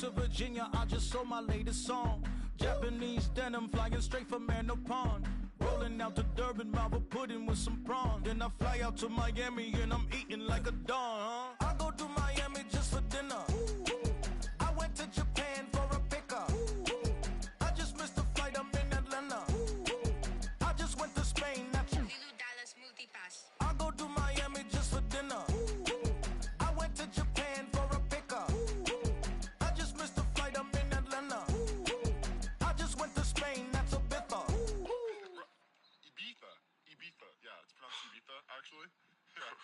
to Virginia, I just sold my latest song. Japanese denim flying straight from Manapon. Rolling out to Durban, Marvel pudding with some prawns. Then I fly out to Miami and I'm eating like a don. I go to Miami just for dinner. I went to Japan for a pickup. I just missed the flight, I'm in Atlanta. I just went to Spain, that's Lulu Dallas Multipass. I go to Miami just for dinner. I went to Japan for a pickup. I just missed the flight, I'm in Atlanta. I just went to Spain, that's a bither. Ibiza, yeah, it's pronounced Ibiza, actually. Yeah.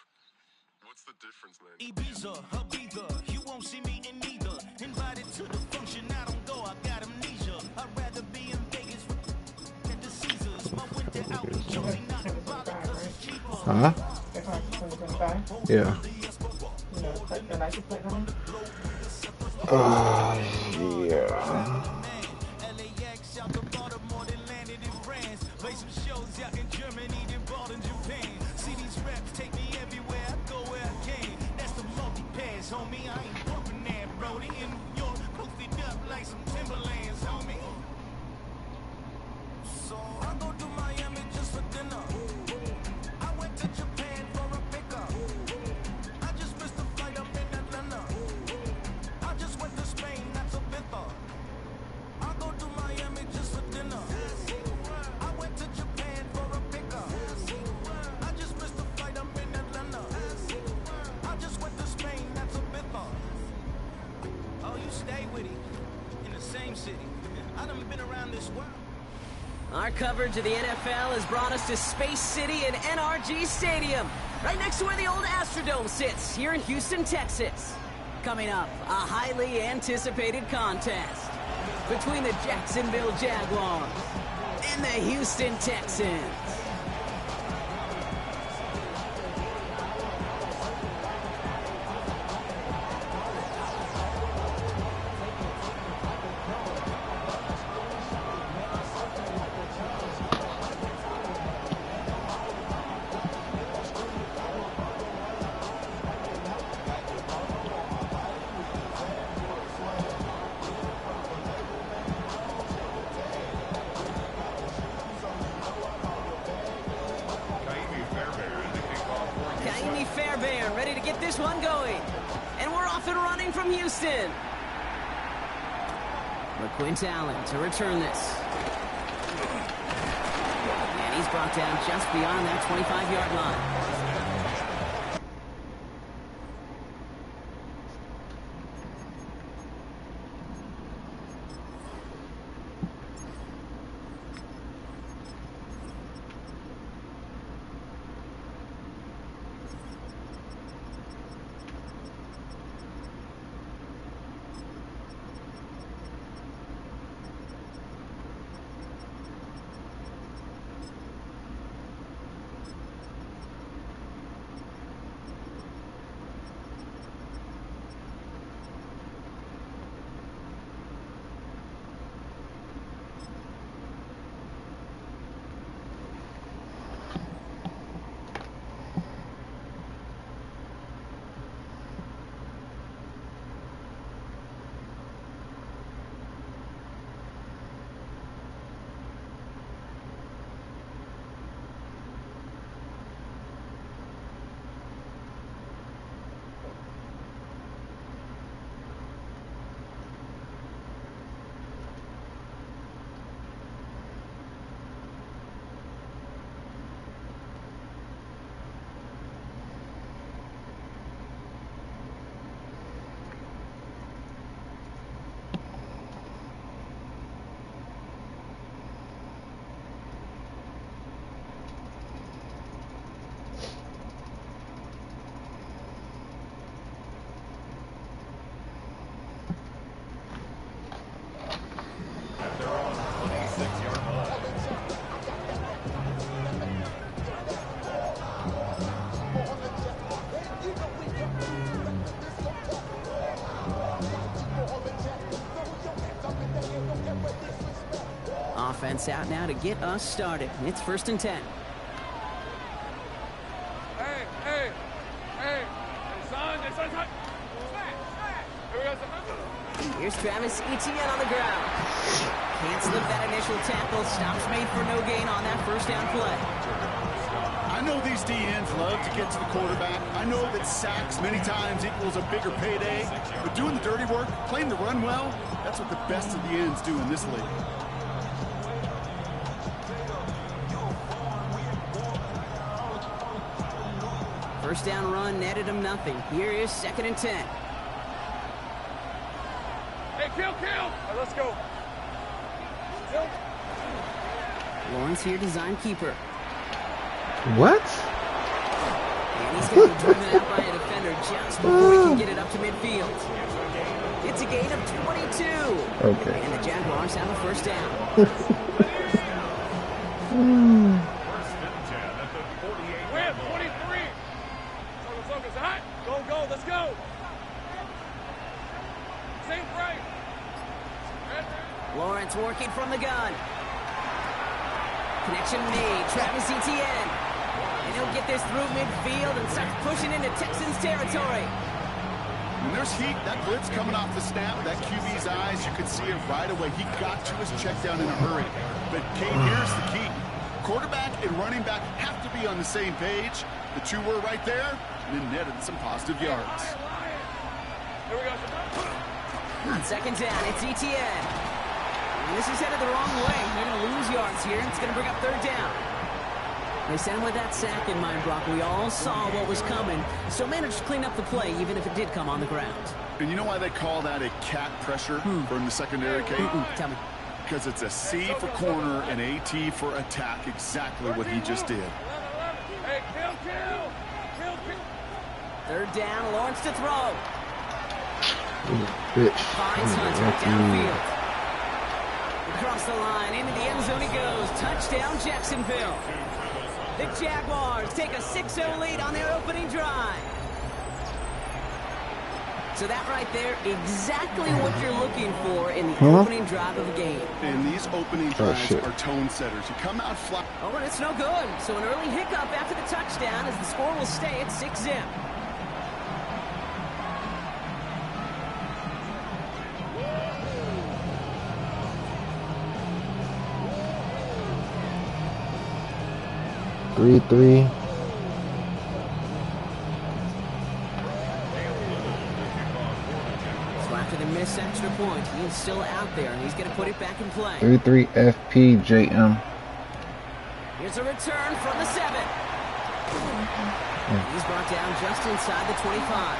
What's the difference, man? Ibiza, Ibiza, you won't see me in neither. Invited to the function, I don't go, I got amnesia. I'd rather be in Vegas than the Caesars. My winter out in Josie, not in Bali, cause it's cheaper. Huh? Yeah. Yeah. LAX out to Baltimore, then landed in France. Play some shows out in Germany, then bought in Japan. See these reps take me everywhere, I go where I can. That's the multi-pass, homie. I ain't bumping that, Brody. In New York, posted up like some Timberlands, homie. So I go to Miami just for dinner. I went to Japan for a pickup. I just missed the flight, I'm in Atlanta. I just went to Spain, that's a bither. I go to Miami just for dinner. I went to Japan for a pickup. I just missed the flight, I'm in Atlanta. I just went to Spain, that's a bither. Oh, you stay with him in the same city. I done been around this world. Our coverage of the NFL has brought us to Space City and NRG Stadium, right next to where the old Astrodome sits, here in Houston, Texas. Coming up, a highly anticipated contest between the Jacksonville Jaguars and the Houston Texans. Ready to get this one going. And we're off and running from Houston. McQuint Allen to return this. And he's brought down just beyond that 25-yard line. Offense out now to get us started. It's 1st and 10. Hey, son, Here's Travis Etienne on the ground. Can't slip that initial tackle. Stops made for no gain on that first down play. I know these DNs love to get to the quarterback. I know that sacks many times equals a bigger payday. But doing the dirty work, playing the run well, that's what the best of the ends do in this league. First down run netted him nothing. Here is 2nd and 10. Hey, kill! All right, let's go. Lawrence here, design keeper. What? And he's going to be driven out by a defender just before he can get it up to midfield. It's a gain of 22. Okay. And the Jaguars have a first down. We're at 23. It's hot. Go, let's go. Same frame. Lawrence working from the gun. Connection made. Travis Etienne. And he'll get this through midfield and starts pushing into Texans territory. When there's heat, that blitz coming off the snap, that QB's eyes, you could see it right away. He got to his check down in a hurry. But, Kate, here's the key. Quarterback and running back have to be on the same page. The two were right there, and then netted some positive yards. Here we go. On 2nd down, it's Etienne. And this is headed the wrong way. They're going to lose yards here, and it's going to bring up 3rd down. They sent him with that sack in mind, Brock. We all saw what was coming, so managed to clean up the play, even if it did come on the ground. And you know why they call that a cat pressure from the secondary, Kate? Tell me. Because it's a C for corner and a T for attack, exactly what he just did. Hey, kill. 3rd down, Lawrence to throw. Bitch. Finds Hunter downfield. Across the line, into the end zone he goes. Touchdown, Jacksonville. The Jaguars take a 6-0 lead on their opening drive. So that right there, exactly what you're looking for in the opening drive of a game. And these opening drives are tone setters. You come out flat. Oh, and it's no good. So an early hiccup after the touchdown as the score will stay at 6-0. Three. So after the missed extra point, he is still out there, and he's going to put it back in play. 3 FPJM. Here's a return from the 7. He's brought down just inside the 25.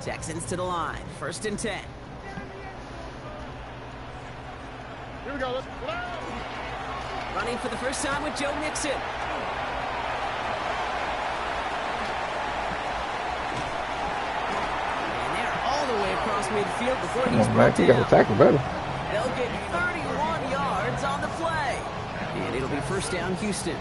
Texans to the line. 1st and 10. Here we go. Let's go. Running for the first time with Joe Mixon. And they're all the way across midfield before he's brought down. You got to tackle better. They'll get 31 yards on the play. And it'll be 1st down, Houston.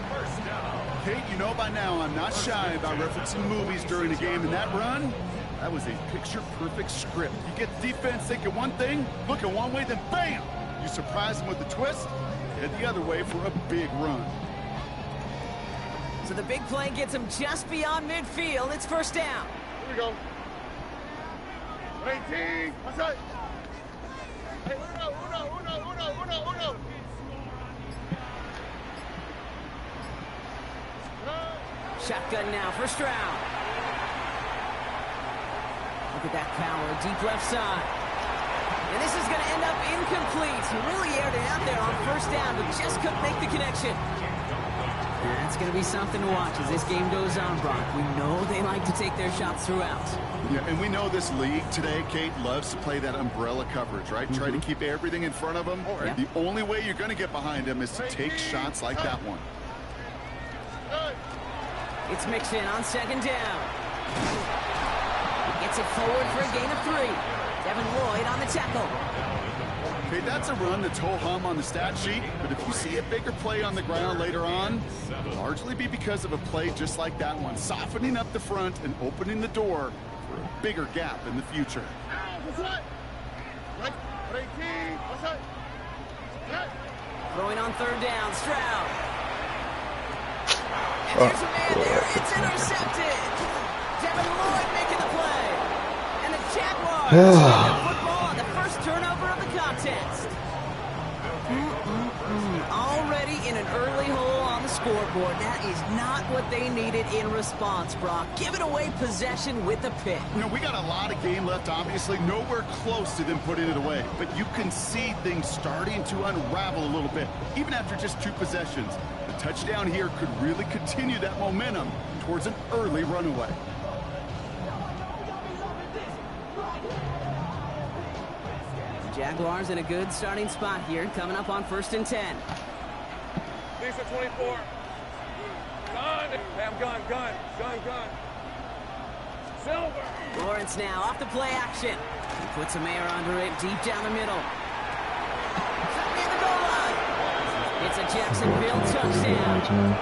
Kate, you know by now I'm not shy about referencing movies during the game, and that run, that was a picture-perfect script. You get the defense thinking one thing, looking one way, then bam! You surprise them with a twist, head the other way for a big run. So the big play gets him just beyond midfield. It's 1st down. Here we go. 18. What's that? Hey, uno. Shotgun now, 1st round. Look at that power, deep left side. And this is going to end up incomplete. He really aired it out there on 1st down, but just couldn't make the connection. That's going to be something to watch as this game goes on, Brock. We know they like to take their shots throughout. Yeah, and we know this league today, Kate, loves to play that umbrella coverage, right? Try to keep everything in front of them. Yeah. The only way you're going to get behind them is to take shots like that one. It's Mixon on 2nd down. Gets it forward for a gain of 3. Devin Lloyd on the tackle. Okay, that's a run that's ho-hum on the stat sheet, but if you see a bigger play on the ground later on, it'll largely be because of a play just like that one, softening up the front and opening the door for a bigger gap in the future. Throwing on third down, Stroud. And there's a man there. It's intercepted. Devin Lloyd making the play. And the Jaguars win the football on the first turnover of the contest. Already in an early hole on the scoreboard. That is not what they needed in response, Brock. Giving away possession with the pick. You know, we got a lot of game left, obviously. Nowhere close to them putting it away. But you can see things starting to unravel a little bit, even after just 2 possessions. The touchdown here could really continue that momentum towards an early runaway. Jaguars in a good starting spot here, coming up on 1st and 10. These are 24. Gun. Have gun. Silver. Lawrence now off the play action. He puts a Mayer under it deep down the middle. Near the goal line. It's a Jacksonville touchdown.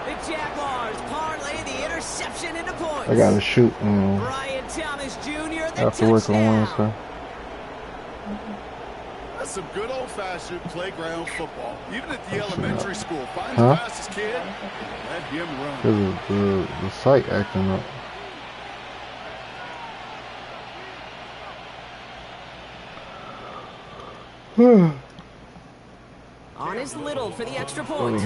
The Jaguars parlay the interception into points. I gotta shoot Brian Thomas Jr. the after work on touchdown. Wednesday. That's some good old-fashioned playground football. Even at the elementary school, find the fastest kid, let him run. The site acting up. On is Little for the extra point.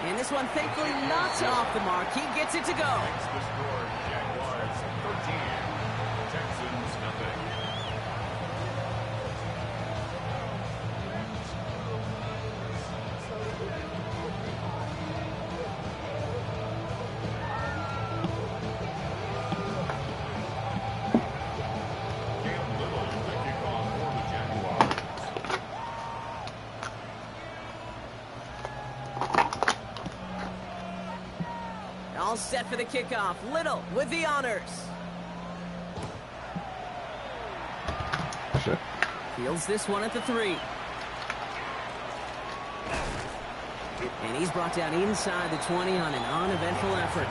And this one thankfully not off the mark. He gets it to go. All set for the kickoff. Little with the honors. Shit. Fields this one at the 3. And he's brought down inside the 20 on an uneventful effort.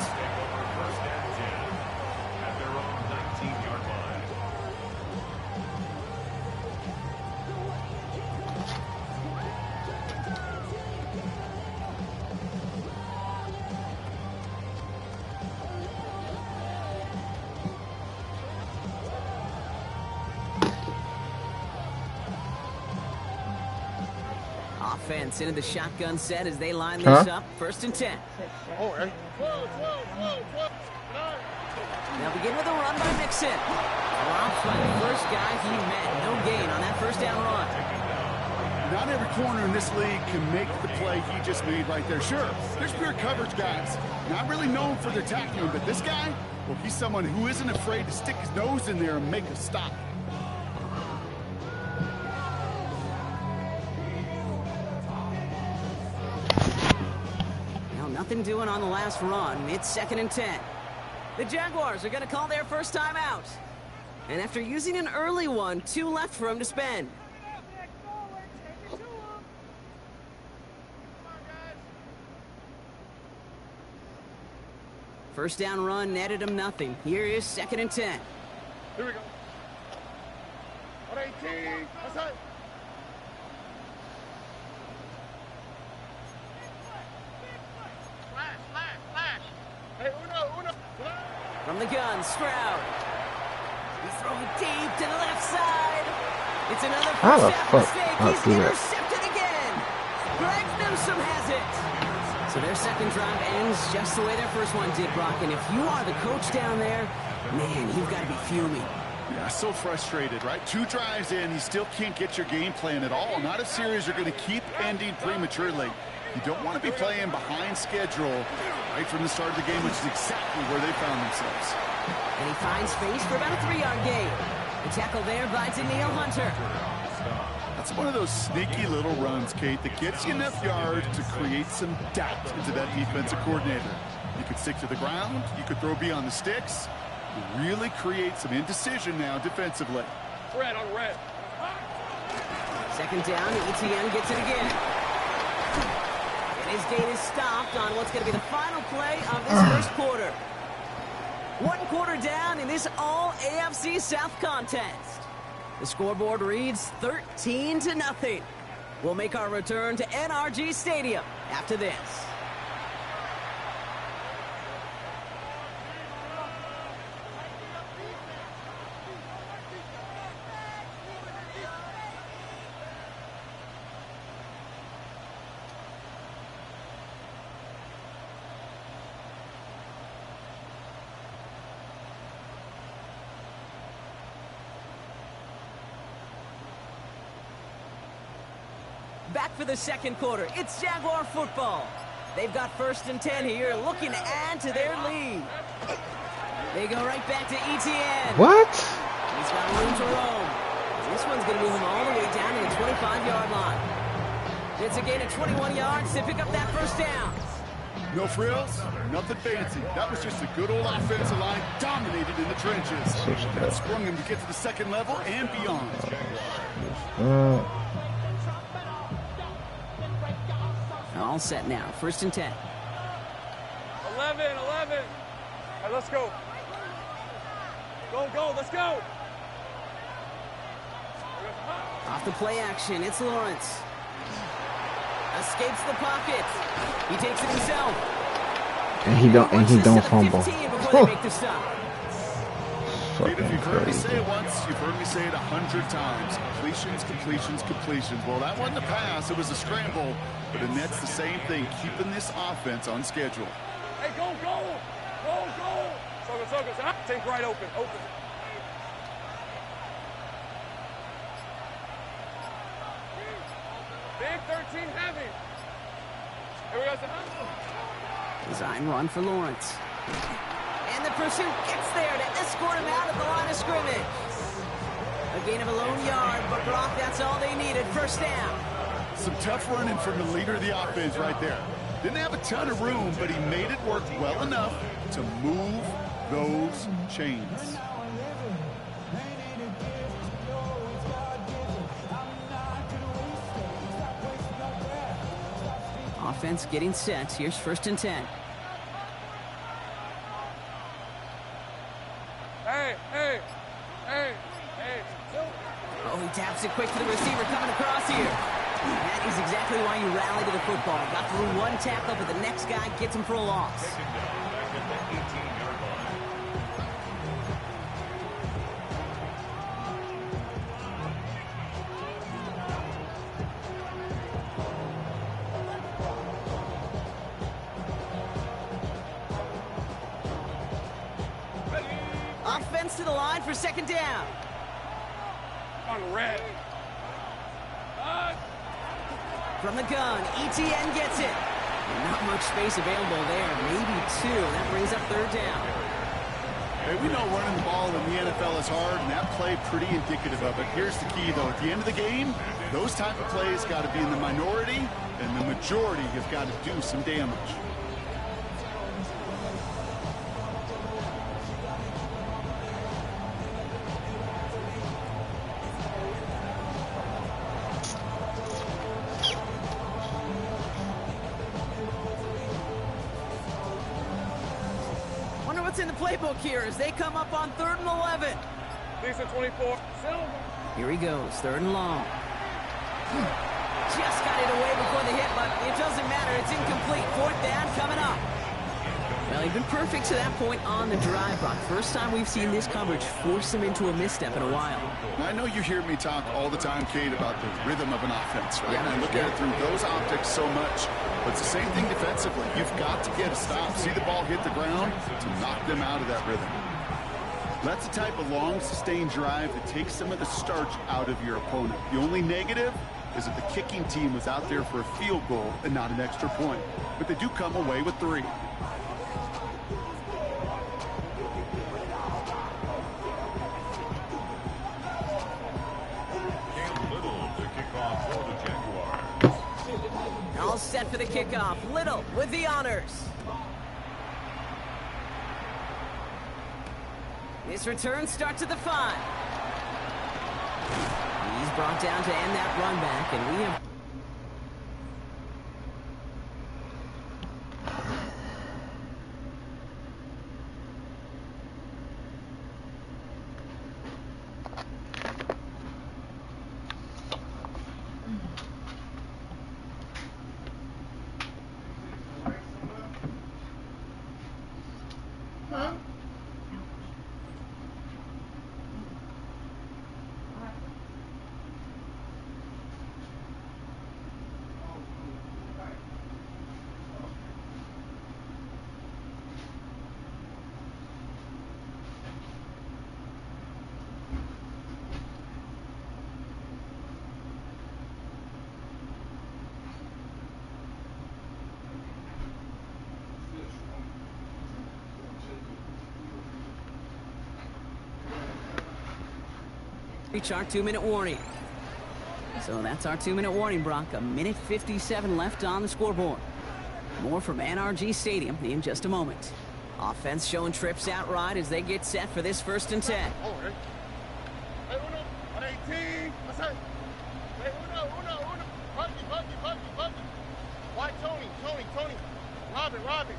At their own 19-yard line. Offense into the shotgun set as they line this up. 1st and 10. They'll begin with a run by Mixon. Drops by the first guy he met. No gain on that 1st down run. Not every corner in this league can make the play he just made right there. Sure, there's pure coverage guys. Not really known for their tackling, but this guy, well, he's someone who isn't afraid to stick his nose in there and make a stop. Nothing doing on the last run. It's 2nd and 10. The Jaguars are going to call their first time out. And after using an early one, 2 left for him to spend. First down run netted him nothing. Here is 2nd and 10. Here we go. 118. That's it. From the gun, Stroud. He's throwing deep to the left side. It's another first half mistake. He's intercepted again. Greg Newsome has it. So their second drive ends just the way their first one did, Brock. And if you are the coach down there, man, you've got to be fuming. Yeah, so frustrated, right? 2 drives in, you still can't get your game plan at all. Not a series you're going to keep ending prematurely. You don't want to be playing behind schedule right from the start of the game, which is exactly where they found themselves. And he finds space for about a 3-yard gain. The tackle there by Danielle Hunter. That's one of those sneaky little runs, Kate, that gets you enough yards to create some doubt into that defensive coordinator. You could stick to the ground. You could throw beyond the sticks. You really create some indecision now defensively. Red on red. 2nd down, ETN gets it again. And his gain is stopped on what's going to be the final play of this first quarter. One quarter down in this all-AFC South contest. The scoreboard reads 13-0. We'll make our return to NRG Stadium after this. Back for the second quarter. It's Jaguar football. They've got 1st and 10 here, looking to add to their lead. They go right back to ETN. What? He's got room to roam. This one's going to move him all the way down to the 25-yard line. It's a gain of 21 yards to pick up that first down. No frills, nothing fancy. That was just a good old offensive line dominated in the trenches. That sprung him to get to the second level and beyond. All set now. 1st and 10. 11. All right, let's go. Go, let's go. Off the play action, it's Lawrence. Escapes the pocket. He takes it himself. And he don't fumble. Before they make the stop. Dude, if you've heard me say it once, you've heard me say it 100 times. Completions. Well, that wasn't a pass. It was a scramble. But the Nets, the same thing, keeping this offense on schedule. Hey, go. Focus. Take right open. Big 13 heavy. Here we go. Design run for Lawrence. And the pursuit gets there to escort him out of the line of scrimmage. A gain of a lone yard, but Brock, that's all they needed. 1st down. Some tough running from the leader of the offense right there. Didn't have a ton of room, but he made it work well enough to move those chains. Offense getting set. Here's 1st and 10. Hey. Oh, he taps it quick to the receiver coming across here. That is exactly why you rally to the football. Got through one tackle, but the next guy gets him for a loss. Offense to the line for 2nd down. On red. From the gun, ETN gets it. Not much space available there. Maybe 2. That brings up 3rd down. Hey, we know running the ball in the NFL is hard, and that play pretty indicative of it. Here's the key, though. At the end of the game, those type of plays got to be in the minority, and the majority have got to do some damage. What's in the playbook here as they come up on 3rd and 11. Decent 24. Silver. Here he goes, 3rd and long. Just got it away before the hit, but it doesn't matter. It's incomplete. 4th down coming up. Well, he's been perfect to that point on the drive, Brock. First time we've seen this coverage force him into a misstep in a while. I know you hear me talk all the time, Kate, about the rhythm of an offense, right? And I look at it through those optics so much. But it's the same thing defensively. You've got to get a stop, see the ball hit the ground to knock them out of that rhythm. That's the type of long, sustained drive that takes some of the starch out of your opponent. The only negative is that the kicking team was out there for a field goal and not an extra point. But they do come away with 3. All set for the kickoff. Little with the honors. This return starts at the 5. He's brought down to end that run back, and we have... Reach our 2-minute warning. So that's our 2-minute warning, Brock. 1:57 left on the scoreboard. More from NRG Stadium in just a moment. Offense showing trips out right as they get set for this 1st and 10. Hey, uno, 18. What's that? Hey, uno. Huggy. Why, Tony. Robin.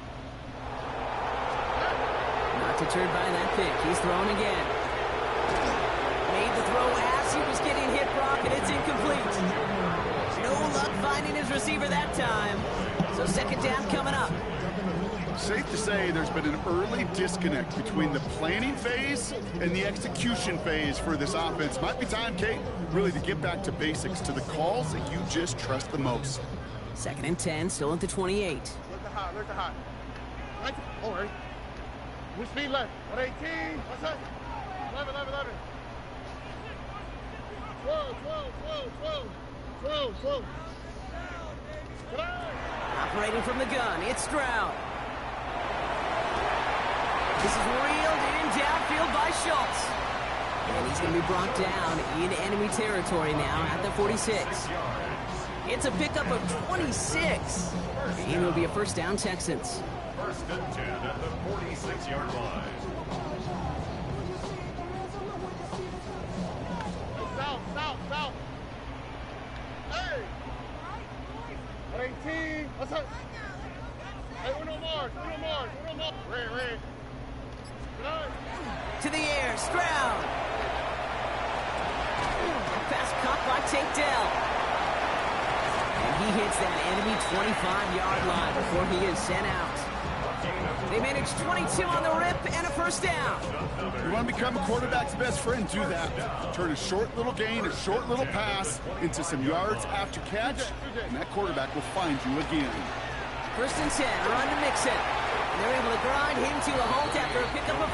Not deterred by that pick. He's thrown again. Made the throw as he was getting hit, Brock, and it's incomplete. No luck finding his receiver that time. So 2nd down coming up. Safe to say there's been an early disconnect between the planning phase and the execution phase for this offense. Might be time, Kate, really to get back to basics, to the calls that you just trust the most. 2nd and 10, still at the 28. Look the hot. Right. All right. New speed left. 118. What's that? 11. 12. Get out. Operating from the gun, it's Stroud. This is reeled in downfield by Schultz. And he's going to be brought down in enemy territory now at the 46. It's a pickup of 26. And it'll be a 1st down, Texans. 1st and 10 at the 46-yard line. South. Hey! 118. What's up? Hey, uno more. Red. To the air, Stroud. Pass caught by Tate Dell. And he hits that enemy 25-yard line before he is sent out. They manage 22 on the rip and a 1st down. You want to become a quarterback's best friend, do that. Turn a short little gain, a short little pass into some yards after catch, and that quarterback will find you again. 1st and 10, run to Mixon. And they're able to grind him to a halt after a pickup of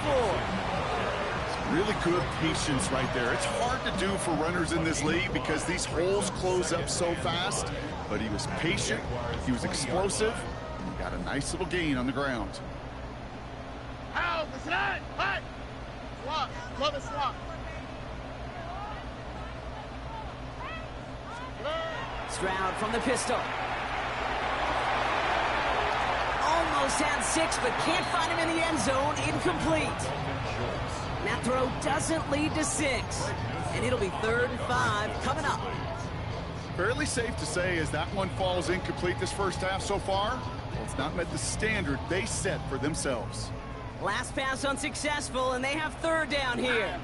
4. Really good patience right there. It's hard to do for runners in this league because these holes close up so fast, but he was patient, he was explosive, and he got a nice little gain on the ground. How? Listen on! Hey! Swap. Love a swap. Stroud from the pistol. Almost had 6, but can't find him in the end zone. Incomplete. That throw doesn't lead to 6. And it'll be 3rd and 5 coming up. Fairly safe to say as that one falls incomplete this 1st half so far, well, it's not met the standard they set for themselves. Last pass unsuccessful, and they have 3rd down here.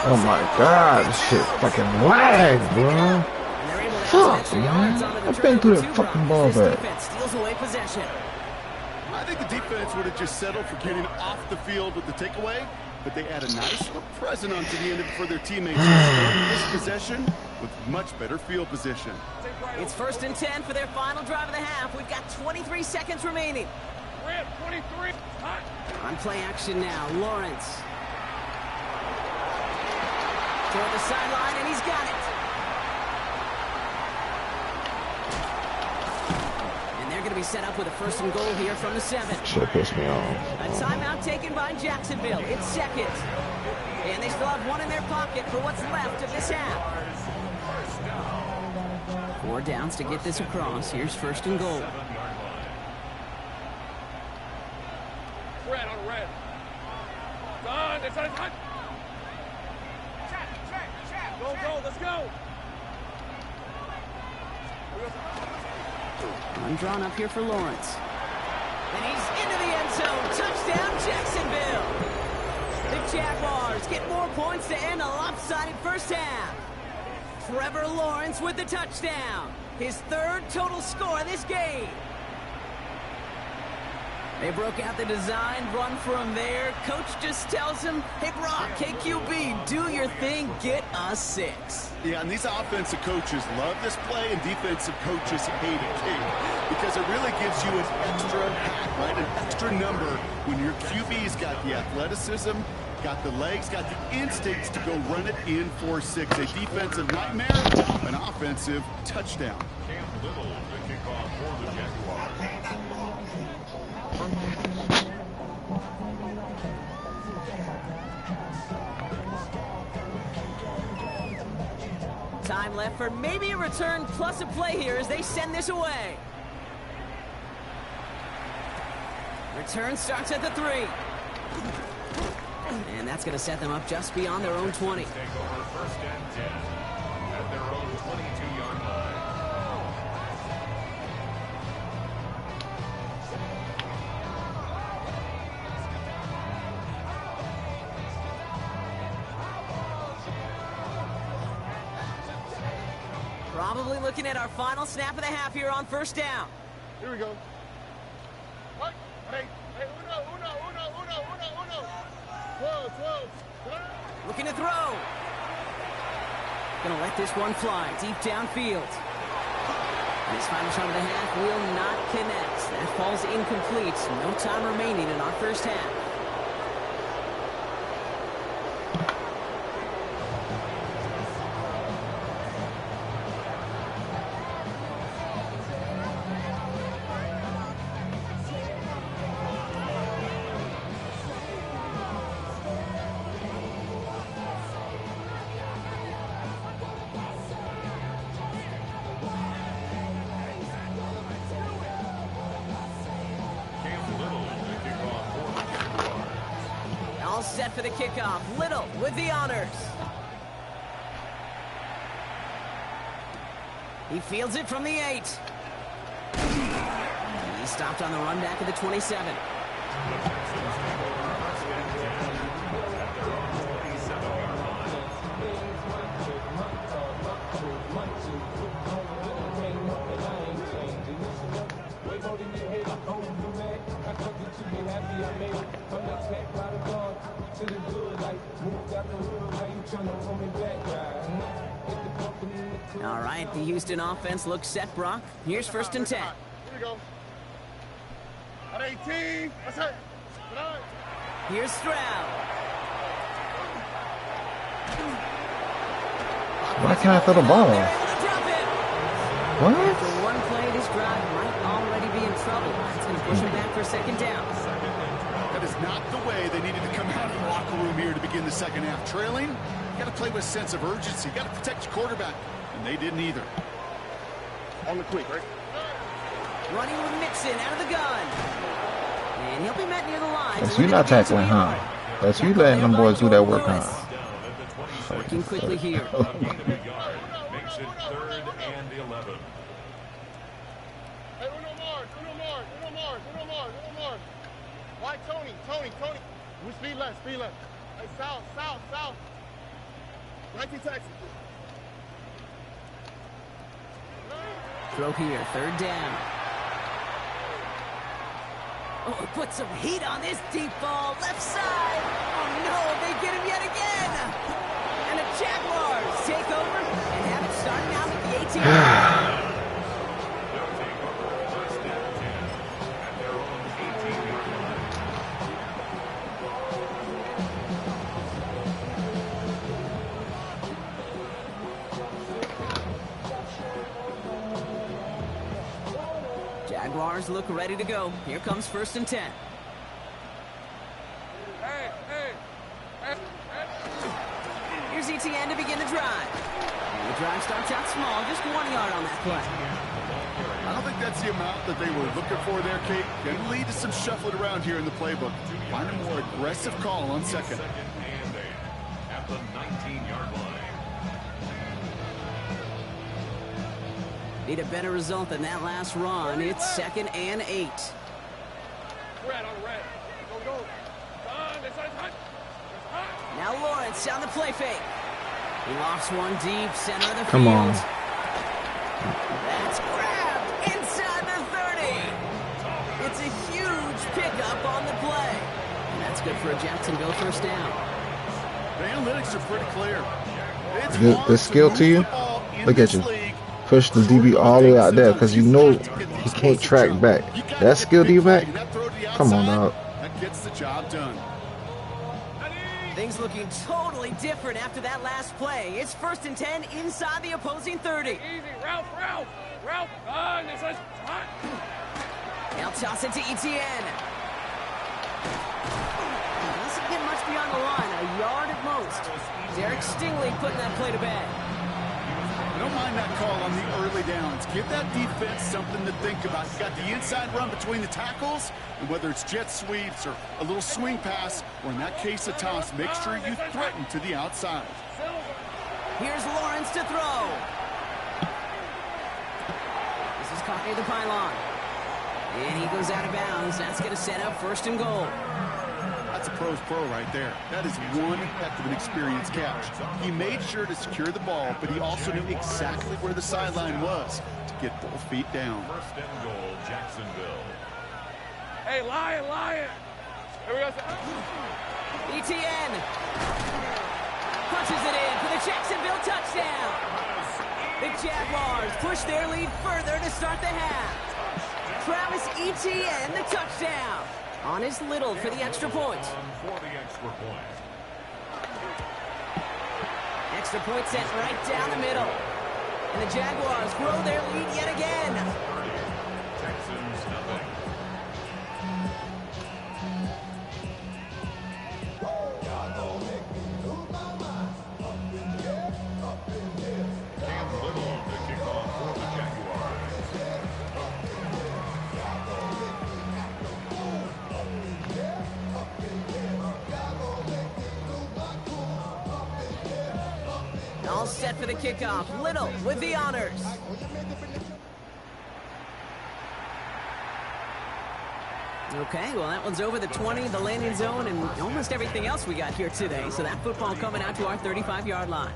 Oh my god, this shit fucking lags, bro. Fuck, man. I've been through the fucking ball back. Steals away possession. I think the defense would have just settled for getting off the field with the takeaway, but they add a nice little present onto the end of it for their teammates who started this possession with much better field position. It's 1st and 10 for their final drive of the half. We've got 23 seconds remaining. Red, 23. Hot. On play action now, Lawrence. Toward the sideline, and he's got it. And they're going to be set up with a 1st and goal here from the 7. Shit pissed me off. A timeout taken by Jacksonville. It's 2nd. And they still have 1 in their pocket for what's left of this half. 4 downs to get this across. Here's 1st and goal. Red on red. Done. It's on. Go. Let's go. Undrawn up here for Lawrence. And he's into the end zone. Touchdown, Jacksonville. The Jaguars get more points to end a lopsided 1st half. Trevor Lawrence with the touchdown. His 3rd total score of this game. They broke out the design, run from there. Coach just tells him, hey, Brock, KQB, do your thing, get a 6. Yeah, and these offensive coaches love this play, and defensive coaches hate it, because it really gives you an extra pack, right? An extra number when your QB's got the athleticism, got the legs, got the instincts to go run it in for 6. A defensive nightmare, an offensive touchdown. Cam Little, the kickoff for the Jaguars. Time left for maybe a return plus a play here as they send this away. Return starts at the 3. And that's going to set them up just beyond their own 20. Take over first and 10 at their own 22-yard line. Probably looking at our final snap of the half here on first down. Here we go. What? Hey, uno. 12. Looking to throw. Gonna let this one fly deep downfield. And his final shot of the half will not connect. That falls incomplete. No time remaining in our first half. All set for the kickoff. Little with the honors. He fields it from the 8. He stopped on the run back of the 27. All right, the Houston offense looks set, Brock. Here's first and 10. Here we go. At 18. That's it. Here's Stroud. Why can't I throw the ball? They're able to drop it. What? After one play, this drive might already be in trouble. It's going to push him back for a second down. That is not the way they needed to come out of the locker room here to begin the second half. Trailing, you got to play with a sense of urgency. You got to protect your quarterback, and they didn't either. On the quick, right? Running with Mixon out of the gun. And he'll be met near the line. That's you not tackling, huh? That's you letting them boys do that work, huh? Working quickly here. Makes it 3rd and 11. Hey, uno more. Why, Tony. We speed left. Hey, south. 19 Texas. Throw here, 3rd down. Oh, put some heat on this deep ball, left side. Oh no, they get him yet again. And the Jaguars take over and have it starting out at the 18. Jaguars look ready to go. Here comes first and 10. Here's ETN to begin the drive. And the drive starts out small, just 1 yard on that play. I don't think that's the amount that they were looking for there, Kate. Going to lead to some shuffling around here in the playbook. Find a more aggressive call on second. 2nd and 8 at the 19-yard line. Need a better result than that last run. It's 2nd and 8. Red. Go. Now Lawrence on the play fake. He lofts one deep, center of the Come field. on. That's grabbed inside the 30. It's a huge pickup on the play. And that's good for a Jacksonville first down. The analytics are pretty clear. It's The skill to you? Look at you. Push the DB all the way out there because you know he can't track back. That skill to you back? Come on, dog. That gets the job done. Things looking totally different after that last play. It's first and 10 inside the opposing 30. Easy, Ralph. They'll toss it to ETN. beyond the line, a yard at most. Derek Stingley putting that play to bed. I don't mind that call on the early downs. Give that defense something to think about. You got the inside run between the tackles, and whether it's jet sweeps or a little swing pass, or in that case a toss, make sure you threaten to the outside. Here's Lawrence to throw. This is caught near the pylon. And he goes out of bounds. That's going to set up 1st and goal. That's a pro's pro right there. That is one heck of an experienced catch. He made sure to secure the ball, but he also knew exactly where the sideline was to get both feet down. 1st and goal, Jacksonville. Hey, Lion. Here we go. ETN punches it in for the Jacksonville touchdown. The Jaguars push their lead further to start the half. Travis Etienne, the touchdown. On his Little for the extra point. For the extra point. Extra point sent right down the middle. And the Jaguars grow their lead yet again. Texans nothing. Cam Little to kick off for the Jaguars. All set for the kickoff. Little with the honors. Okay, well, that one's over the 20, the landing zone, and almost everything else we got here today. So that football coming out to our 35-yard line.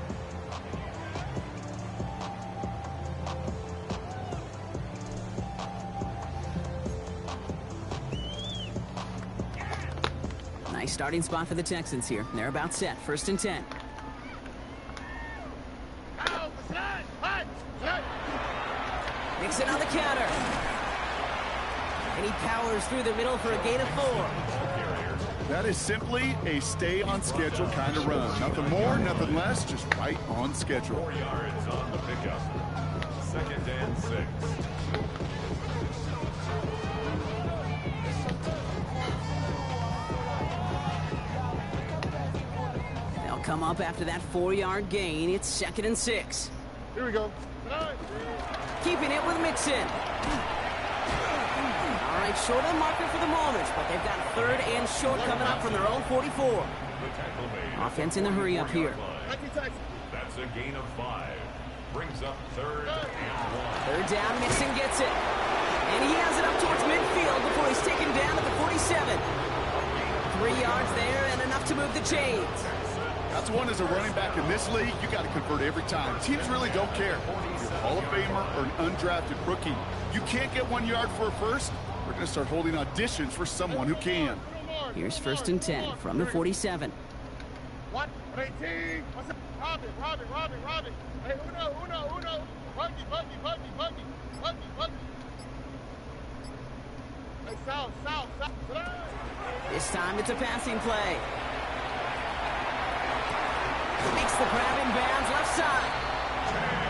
Nice starting spot for the Texans here. They're about set. 1st and 10. Mixon on the counter. And he powers through the middle for a gain of 4. That is simply a stay-on-schedule kind of run. Nothing more, nothing less, just right on schedule. 4 yards on the pickup. 2nd and 6. They'll come up after that 4-yard gain. It's 2nd and 6. Here we go. Keeping it with Mixon. All right, short on marker for the moment, but they've got 3rd and short coming up from their own 44. The tackle made. Offense in the hurry up here. That's a gain of 5. Brings up 3rd and 1. 3rd down, Mixon gets it. And he has it up towards midfield before he's taken down at the 47. 3 yards there and enough to move the chains. That's one as a running back in this league, you got to convert every time. Teams really don't care. If you're a Hall of Famer or an undrafted rookie, you can't get 1 yard for a first. We're going to start holding auditions for someone who can. Here's 1st and 10 from the 47. What? 18. What's up? Robin. Hey, uno. Buggy. Hey, south. This time it's a passing play. Makes the grab in bounds left side.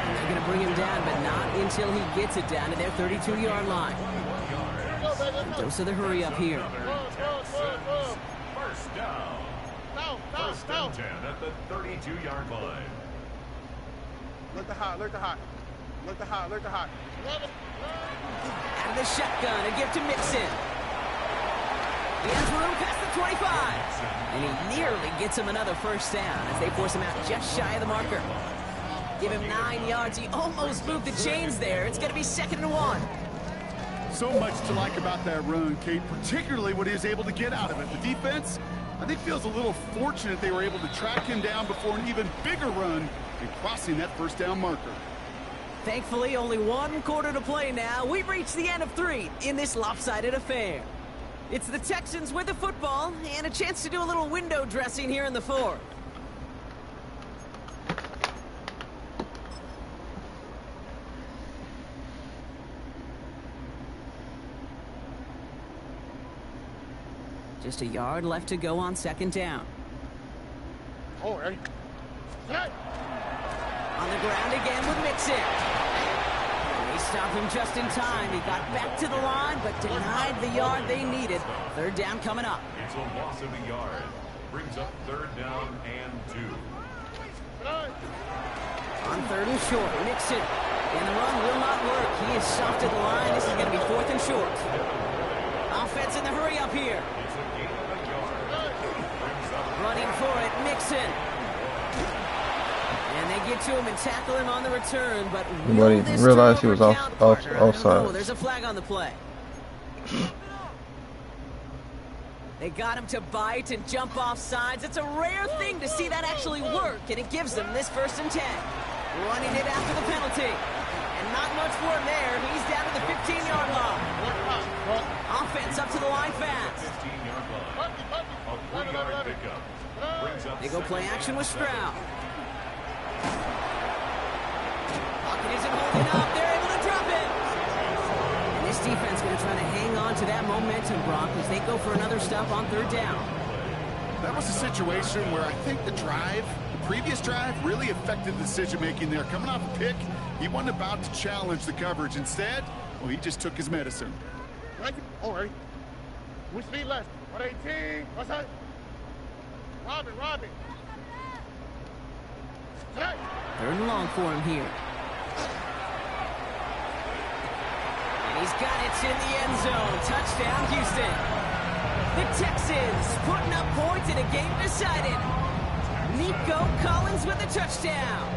And they're going to bring him down, but not until he gets it down to their 32-yard line. Those are the hurry up here. First down. 1st and 10 at the 32-yard line. Look the hot. Out of the shotgun, a gift to Mixon. He has room past the 25. And he nearly gets him another 1st down as they force him out just shy of the marker. Give him 9 yards. He almost moved the chains there. It's going to be 2nd and 1. So much to like about that run, Kate, particularly what he was able to get out of it. The defense, I think, feels a little fortunate they were able to track him down before an even bigger run and crossing that 1st down marker. Thankfully, only 1 quarter to play now. We've reached the end of 3 in this lopsided affair. It's the Texans with the football and a chance to do a little window dressing here in the 4th. Just a yard left to go on 2nd down. Oh, hey. On the ground again with Mixon. They stopped him just in time. He got back to the line, but denied the yard they needed. 3rd down coming up. It's a loss of a yard. Brings up 3rd down and 2. On 3rd and short, Mixon. And the run will not work. He is soft at the line. This is going to be 4th and short. Offense in the hurry up here. It's a gain of a yard. Brings up Running for it, Mixon. And they get to him and tackle him on the return, but Nobody will this realized he was turnover count, partner? offside. Oh, there's a flag on the play. They got him to bite and jump off sides. It's a rare thing to see that actually work, and it gives them this 1st and 10. Running it after the penalty. And not much for him there. He's down to the 15-yard line. Offense up to the line fast. 15-yard line. A 3-yard pickup. Brings up They go play action with Stroud. Pocket isn't holding up. They're able to drop it. And this defense going to try to hang on to that momentum, Brock, as they go for another stop on 3rd down. That was a situation where I think the previous drive, really affected the decision-making there. Coming off a pick, he wasn't about to challenge the coverage. Instead, well, he just took his medicine. Right. All right. Which speed left? 118. What's that? Robin. 3rd and long for him here. And he's got it in the end zone. Touchdown, Houston. The Texans putting up points in a game decided. Nico Collins with a touchdown.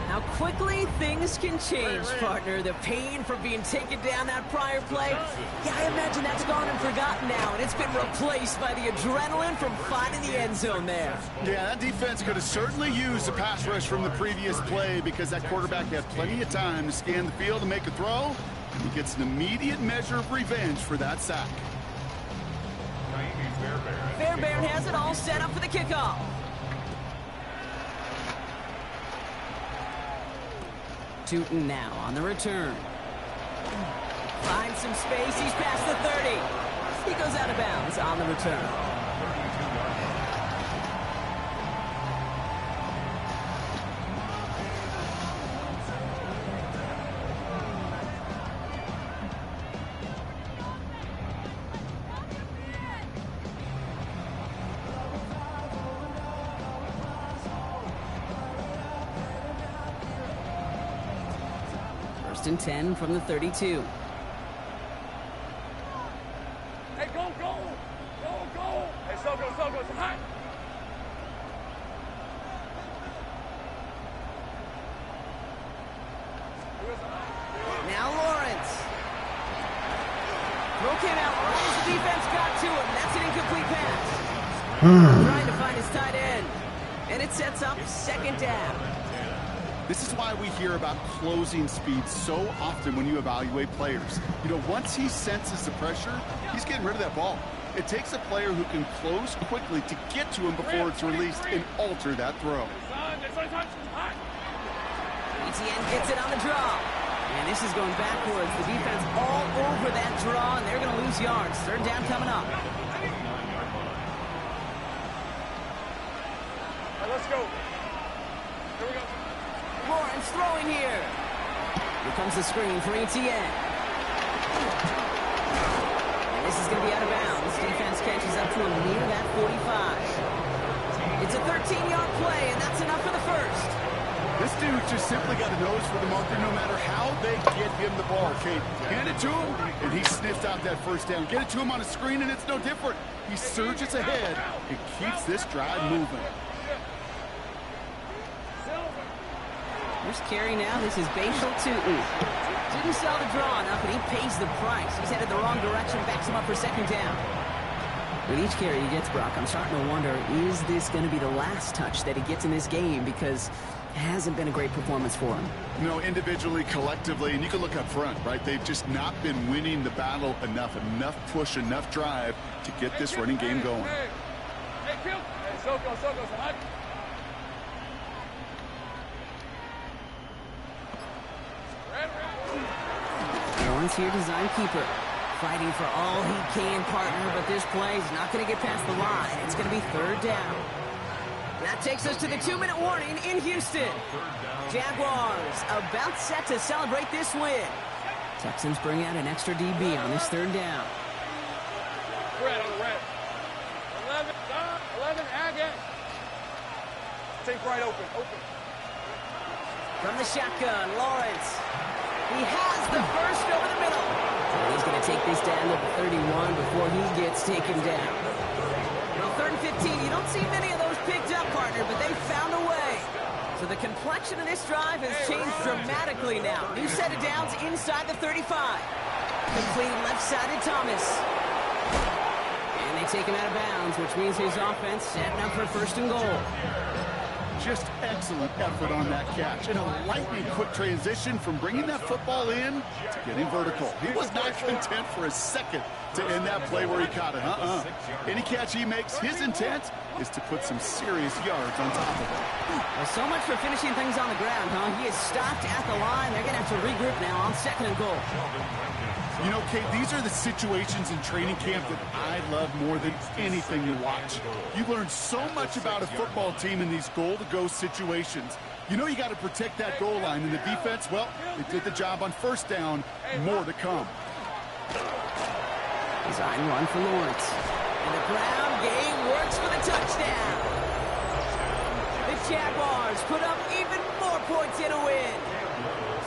How quickly things can change, partner. The pain for being taken down that prior play. Yeah, I imagine that's gone and forgotten now, and it's been replaced by the adrenaline from finding the end zone there. Yeah, that defense could have certainly used a pass rush from the previous play because that quarterback had plenty of time to scan the field and make a throw. He gets an immediate measure of revenge for that sack. Fairbairn has it all set up for the kickoff. Tootin now on the return. Finds some space. He's past the 30. He goes out of bounds on the return. First and 10 from the 32. Hey, go. Hey, so go. It's hot. Now Lawrence. Throw came out right as the defense got to him. That's an incomplete pass. Trying to find his tight end. And it sets up 2nd down. This is why we hear about closing speed so often when you evaluate players. You know, once he senses the pressure, he's getting rid of that ball. It takes a player who can close quickly to get to him before it's released and alter that throw. ETN gets it on the draw. And this is going backwards. The defense all over that draw, and they're going to lose yards. 3rd down coming up. Let's go. Here we go. Lawrence throwing here. Here comes the screen for ETN. And this is going to be out of bounds. Defense catches up to him near that 45. It's a 13-yard play, and that's enough for the first. This dude just simply got a nose for the marker no matter how they get him the ball. Okay, hand it to him, and he sniffs out that 1st down. Get it to him on a screen, and it's no different. He surges ahead and keeps this drive moving. First carry now. This is Bashal Tootin. Didn't sell the draw enough, and he pays the price. He's headed the wrong direction, backs him up for 2nd down. With each carry he gets, Brock, I'm starting to wonder, is this going to be the last touch that he gets in this game? Because it hasn't been a great performance for him. You know, individually, collectively, and you can look up front, right? They've just not been winning the battle enough push, enough drive to get this running game going. Hey, kill. Hey, so go. Lawrence here, design keeper. Fighting for all he can, partner, but this play is not going to get past the line. It's going to be 3rd down. That takes us to the 2-minute warning in Houston. Jaguars about set to celebrate this win. Texans bring out an extra DB on this 3rd down. Red on the red. Take right open. From the shotgun, Lawrence. He has the first over the middle. And he's going to take this down to the 31 before he gets taken down. Well, 3rd and 15, you don't see many of those picked up, partner, but they found a way. So the complexion of this drive has changed dramatically now. New set of downs inside the 35. Completing left-sided Thomas. And they take him out of bounds, which means his offense setting up for 1st and goal. Just excellent effort on that catch. And a lightning quick transition from bringing that football in to getting vertical. He was not content for a second to end that play where he caught it. Any catch he makes, his intent is to put some serious yards on top of it. Well, so much for finishing things on the ground, huh? He is stopped at the line. They're going to have to regroup now on 2nd and goal. You know, Kate, these are the situations in training camp that I love more than anything to watch. You learn so much about a football team in these goal-to-go situations. You know you got to protect that goal line, and the defense, well, they did the job on 1st down. More to come. Design run for Lawrence. And the ground game works for the touchdown. The Jaguars put up even more points in a win.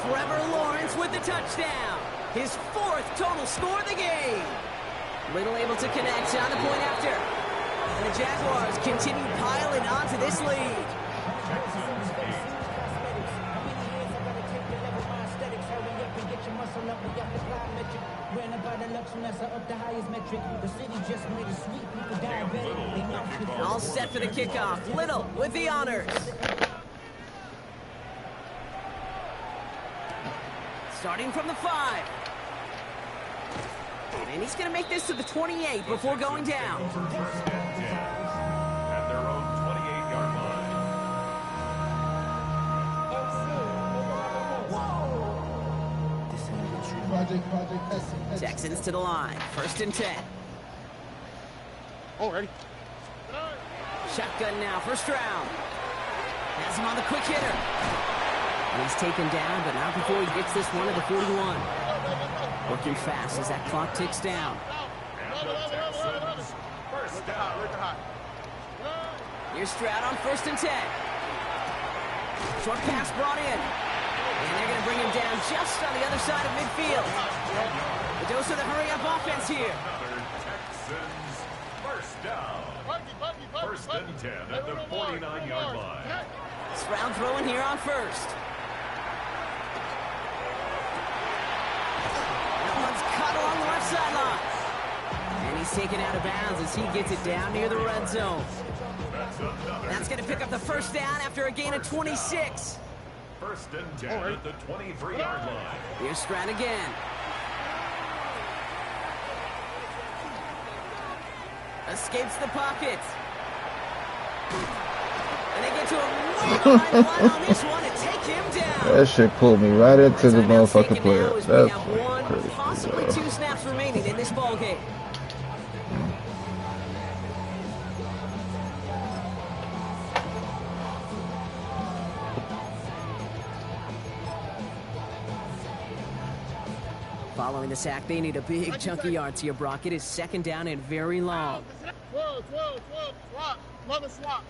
Trevor Lawrence with the touchdown. His 4th total score of the game. Little able to connect on the point after. And the Jaguars continue piling onto this lead. All set for the kickoff. Little with the honors. Starting from the 5. And he's going to make this to the 28 before going down. At their own 28-yard line. Texans to the line. 1st and 10. Oh, ready. Shotgun now, 1st round. Has him on the quick hitter. And he's taken down, but not before he gets this one at the 41. Working fast as that clock ticks down. And the Texans, 1st down. Here's Stroud on 1st and 10. Short pass brought in. And they're going to bring him down just on the other side of midfield. The dose of the hurry-up offense here. Another Texans, 1st down. 1st and 10 at the 49-yard line. Stroud throwing here on 1st. That one's cut along the left sideline. And he's taken out of bounds as he gets it down near the red zone. That's going to pick up the 1st down after a gain of 26. 1st and 10 at the 23-yard line. Here's Stroud again. Escapes the pocket. And they get to him way behind the line on this one and take him down. That shit pulled me right into the motherfucking player. We That's have one, crazy, possibly bro. 2 snaps remaining in this ball game. Following the sack, they need a big chunk of yards here, Brock. It is 2nd down and very long. 12, swap. Another swap.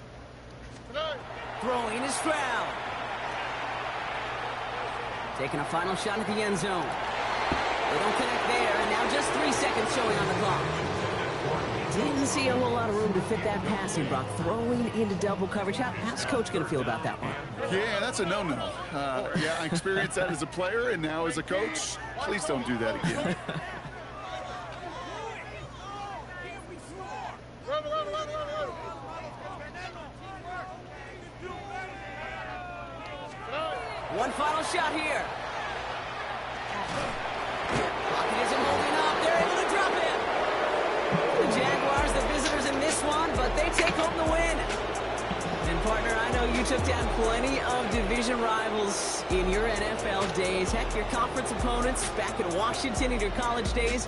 Throwing is Stroud. Taking a final shot at the end zone. They don't connect there, and now just 3 seconds showing on the clock. Didn't see a whole lot of room to fit that passing, Brock. Throwing into double coverage. How's Coach going to feel about that one? Yeah, that's a no-no. Yeah, I experienced that as a player and now as a coach. Please don't do that again. One final shot here. Pocket isn't holding up. They're able to drop it. The Jaguars, the visitors in this one, but they take home the win. And partner, I know you took down plenty of division rivals in your NFL days. Heck, your conference opponents back in Washington in your college days.